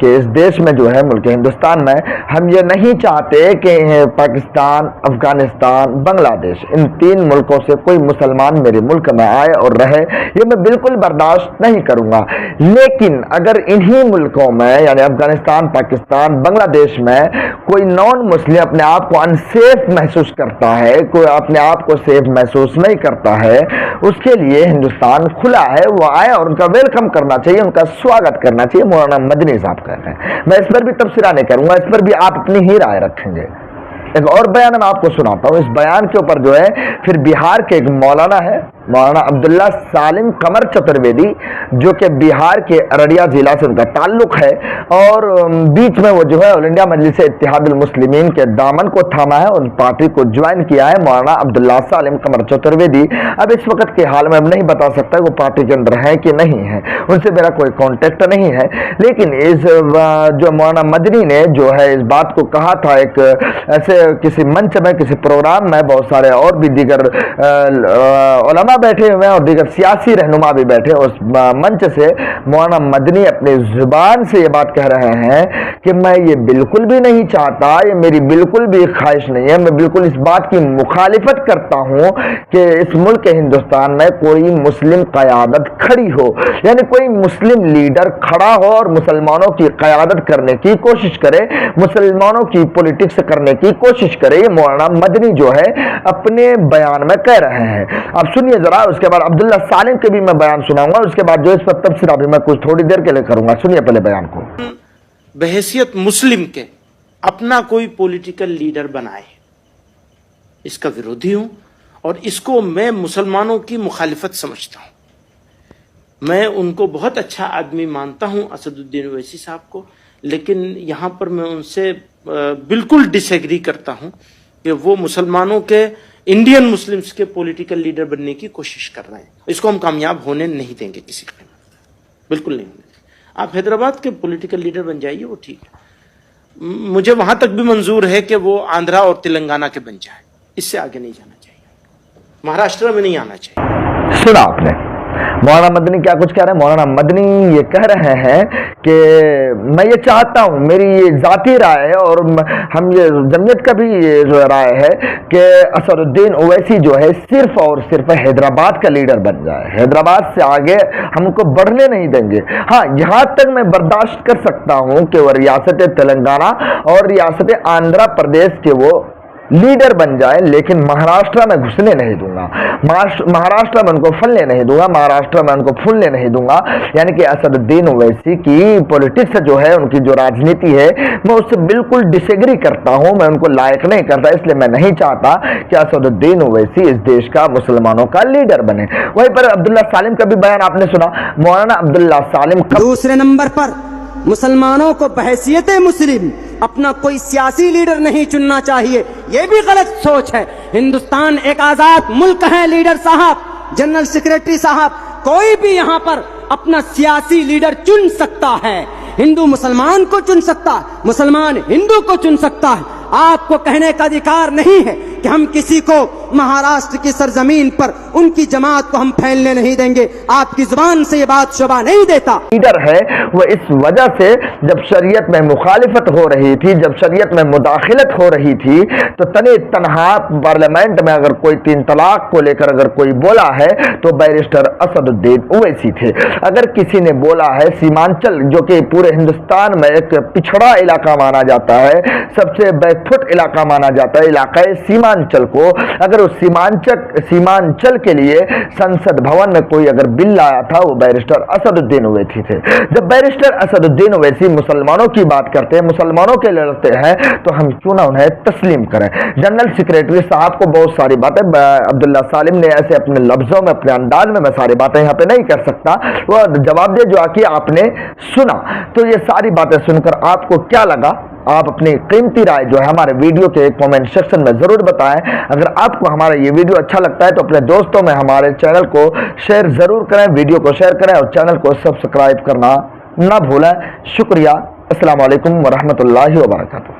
کہ اس دیش میں جو ہے ملک ہندوستان میں ہم یہ نہیں چاہتے کہ پاکستان، افغانستان، بنگلہ دیش ان 3 ملکوں سے کوئی مسلمان میرے ملک میں آئے اور رہے، یہ میں بالکل برداشت نہیں کروں گا۔ لیکن اگر انہی ملکوں میں یعنی افغانستان، پاکستان، بنگلہ دیش میں کوئی نان مسلم اپنے آپ کو انسیف محسوس کرتا ہے، کوئی اپنے آپ کو سیف محسوس نہیں کرتا ہے، اس کے لیے ہندوستان کھلا ہے، وہ آئے اور ان کا ویلکم کرنا چاہیے، ان کا سواگت کرنا چاہیے۔ مولانا مدنی صاحب کہتے ہیں، میں اس پر بھی تبصرہ نہیں کروں گا، اس پر بھی آپ اپنی ہی رائے رکھیں گے۔ ایک اور بیان میں آپ کو سناتا ہوں، اس بیان کے اوپر جو ہے پھر بہار کے ایک مولانا ہے، مولانا عبداللہ سالم قمر چترویدی، جو کہ بہار کے ارریہ ضلع سے ان کا تعلق ہے، اور بیچ میں وہ جو ہے آل انڈیا مجلس اتحاد المسلمین کے دامن کو تھاما ہے، ان پارٹی کو جوائن کیا ہے مولانا عبداللہ سالم قمر چترویدی۔ اب اس وقت کے حال میں اب نہیں بتا سکتا وہ پارٹی کے اندر ہیں کہ نہیں ہے، ان سے میرا کوئی کانٹیکٹ نہیں ہے، لیکن اس جو مولانا مدنی نے جو ہے اس بات کو کہا تھا ایک ایسے کسی منچ میں، کسی پروگرام میں، بہت سارے اور بھی دیگر علماء بیٹھے ہوئے ہیں اور دیگر سیاسی رہنما بھی بیٹھے، اس منچ سے مولانا مدنی اپنی زبان سے یہ بات کہہ رہے ہیں کہ میں یہ بالکل بھی نہیں چاہتا، یہ میری بالکل بھی خواہش نہیں ہے، میں بالکل اس بات کی مخالفت کرتا ہوں کہ اس ملک ہندوستان میں کوئی مسلم قیادت کھڑی ہو، یعنی کوئی مسلم لیڈر کھڑا ہو اور مسلمانوں کی قیادت کرنے کی کوشش کرے، مسلمانوں کی پولیٹکس کرنے کی کوشش کرے۔ یہ مولانا مدنی جو ہے اپنے بیان میں کہہ رہے ہیں، اب سنیے ذرا، اس کے بعد عبداللہ سالم کے بھی میں بیان سناؤں گا، اس کے بعد جو اس پر تبصرہ بھی میں کچھ تھوڑی دیر کے لیے کروں گا۔ سنیے پہلے بیان کو۔ بحیثیت مسلم کے اپنا کوئی پولیٹیکل لیڈر بنائے، اس کا ویرودھی ہوں، اور اس کو میں مسلمانوں کی مخالفت سمجھتا ہوں۔ میں ان کو بہت اچھا آدمی مانتا ہوں، اسد الدین اویسی صاحب کو، لیکن یہاں پر میں ان سے بالکل ڈس ایگری کرتا ہوں کہ وہ مسلمانوں کے، انڈین مسلمز کے پولیٹیکل لیڈر بننے کی کوشش کر رہے ہیں۔ اس کو ہم کامیاب ہونے نہیں دیں گے کسی قیمت، بالکل نہیں ہونے دیں گے۔ آپ حیدرآباد کے پولیٹیکل لیڈر بن جائیے، وہ ٹھیک ہے، مجھے وہاں تک بھی منظور ہے کہ وہ آندھرا اور تلنگانہ کے بن جائیں، اس سے آگے نہیں جانا چاہیے، مہاراشٹر میں نہیں آنا چاہیے۔ سنا آپ نے مولانا مدنی کیا کچھ کہہ رہے ہیں؟ مولانا مدنی یہ کہہ رہے ہیں کہ میں یہ چاہتا ہوں، میری یہ ذاتی رائے ہے اور ہم یہ جمعیت کا بھی یہ جو رائے ہے کہ اسد الدین اویسی جو ہے صرف اور صرف حیدرآباد کا لیڈر بن جائے، حیدرآباد سے آگے ہم کو بڑھنے نہیں دیں گے۔ ہاں، یہاں تک میں برداشت کر سکتا ہوں کہ وہ ریاست تلنگانہ اور ریاست آندھرا پردیش کے وہ لیڈر بن جائے، لیکن مہاراشٹر میں گھسنے نہیں دوں گا، مہاراشٹر میں ان کو پھلنے نہیں دوں گا، مہاراشٹر میں ان کو پھولنے نہیں دوں گا۔ یعنی کہ اسد الدین اویسی کی پولیٹکس جو ہے، ان کی جو راجنیتی ہے، میں اس سے بالکل ڈس ایگری کرتا ہوں، میں ان کو لائق نہیں کرتا، اس لیے میں نہیں چاہتا کہ اسد الدین اویسی اس دیش کا مسلمانوں کا لیڈر بنے۔ وہیں پر عبداللہ سالم کا بھی بیان آپ نے سنا، مولانا عبداللہ سالم دوسرے نمبر پر مسلمانوں کو بحیثیت مسلم اپنا کوئی سیاسی لیڈر نہیں چننا چاہیے، یہ بھی غلط سوچ ہے۔ ہندوستان ایک آزاد ملک ہے، لیڈر صاحب، جنرل سیکریٹری صاحب، کوئی بھی یہاں پر اپنا سیاسی لیڈر چن سکتا ہے، ہندو مسلمان کو چن سکتا ہے، مسلمان ہندو کو چن سکتا ہے۔ آپ کو کہنے کا ادھیکار نہیں ہے کہ ہم کسی کو مہاراشٹر کی سرزمین پر ان کی جماعت کو ہم پھیلنے نہیں دیں گے، آپ کی زبان سے یہ بات شوبھا نہیں دیتا۔ لیڈر ہے وہ اس وجہ سے جب شریعت میں مخالفت ہو رہی تھی، جب شریعت میں مداخلت ہو رہی تھی، تو تنہا پارلیمنٹ میں اگر کوئی 3 طلاق کو لے کر اگر کوئی بولا ہے تو بیرسٹر اسد الدین اویسی تھے۔ اگر کسی نے بولا ہے سیمانچل، جو کہ پورے ہندوستان میں ایک پچھڑا علاقہ مانا جاتا ہے، سب سے بیک فٹ علاقہ مانا جاتا ہے، علاقہ سیمانچل کو، اگر اس سیمانچل کے لیے سنسد بھون میں کوئی اگر بل لایا تھا، وہ بیرسٹر اسد الدین اویسی تھے۔ جب بیرسٹر اسد الدین اویسی مسلمانوں کی بات کرتے ہیں، مسلمانوں کے لڑتے ہیں، تو ہم کیوں نہ انہیں تسلیم کریں۔ جنرل سیکریٹری صاحب کو بہت ساری باتیں عبداللہ سالم نے ایسے اپنے لفظوں میں، اپنے انداز میں ساری باتیں یہاں پہ نہیں کر سکتا، وہ جواب دے جو آ کے آپ نے سنا۔ تو یہ ساری باتیں سن کر آپ کو کیا لگا؟ آپ اپنی قیمتی رائے جو ہے ہمارے ویڈیو کے کامنٹ سیکشن میں ضرور بتائیں۔ اگر آپ کو ہمارا یہ ویڈیو اچھا لگتا ہے تو اپنے دوستوں میں ہمارے چینل کو شیئر ضرور کریں، ویڈیو کو شیئر کریں اور چینل کو سبسکرائب کرنا نہ بھولیں۔ شکریہ، السلام علیکم ورحمۃ اللہ وبرکاتہ۔